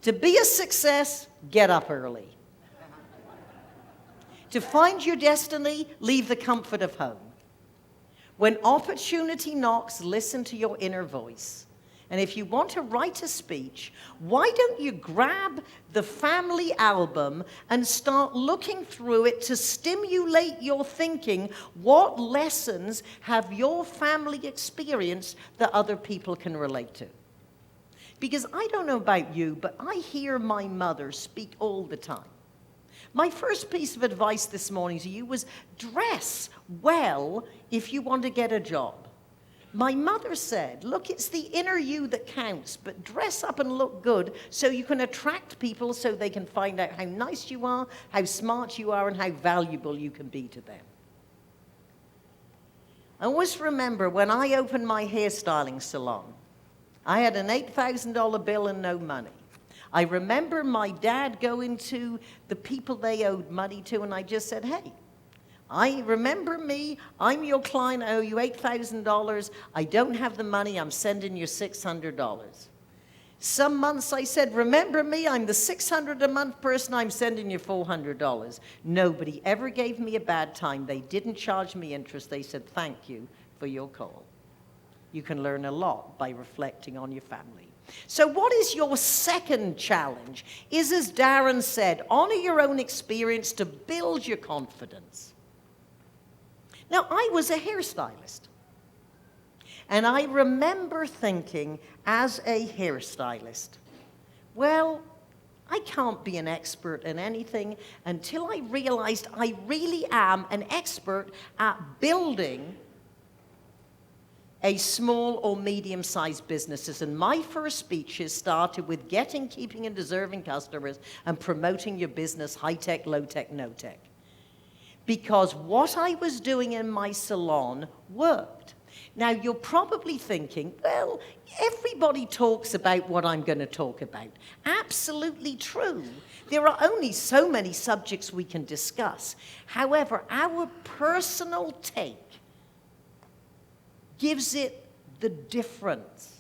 To be a success, get up early. To find your destiny, leave the comfort of home. When opportunity knocks, listen to your inner voice. And if you want to write a speech, why don't you grab the family album and start looking through it to stimulate your thinking? What lessons have your family experienced that other people can relate to? Because I don't know about you, but I hear my mother speak all the time. My first piece of advice this morning to you was dress well if you want to get a job. My mother said, look, it's the inner you that counts, but dress up and look good so you can attract people so they can find out how nice you are, how smart you are, and how valuable you can be to them. I always remember when I opened my hairstyling salon, I had an $8,000 bill and no money. I remember my dad going to the people they owed money to, and I just said, hey, remember me, I'm your client, I owe you $8,000, I don't have the money, I'm sending you $600. Some months I said, remember me, I'm the $600 a month person, I'm sending you $400. Nobody ever gave me a bad time. They didn't charge me interest. They said, thank you for your call. You can learn a lot by reflecting on your family. So what is your second challenge? Is, as Darren said, honor your own experience to build your confidence. Now, I was a hairstylist. And I remember thinking, as a hairstylist, well, I can't be an expert in anything until I realized I really am an expert at building a small or medium-sized businesses. And my first speeches started with getting, keeping, and deserving customers and promoting your business, high-tech, low-tech, no-tech. Because what I was doing in my salon worked. Now, you're probably thinking, well, everybody talks about what I'm going to talk about. Absolutely true. There are only so many subjects we can discuss. However, our personal take gives it the difference.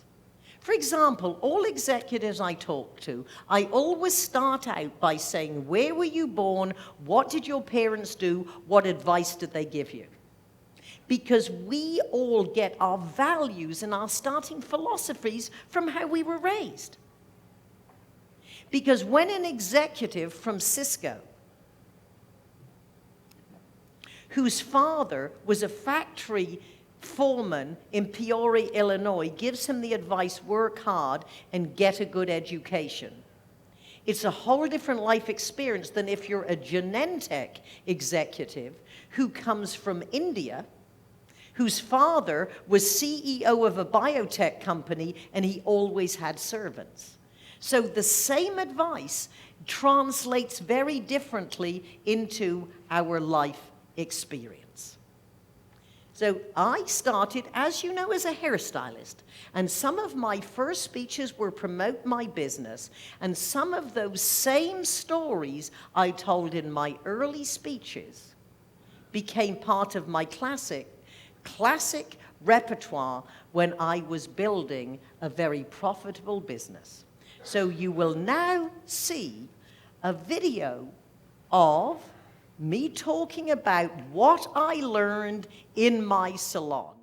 For example, all executives I talk to, I always start out by saying, where were you born? What did your parents do? What advice did they give you? Because we all get our values and our starting philosophies from how we were raised. Because when an executive from Cisco, whose father was a factory foreman in Peoria, Illinois, gives him the advice, work hard and get a good education, it's a whole different life experience than if you're a Genentech executive who comes from India, whose father was CEO of a biotech company, and he always had servants. So the same advice translates very differently into our life experience. So I started, as you know, as a hairstylist, and some of my first speeches were promote my business, and some of those same stories I told in my early speeches became part of my classic repertoire when I was building a very profitable business. So you will now see a video of me talking about what I learned in my salon.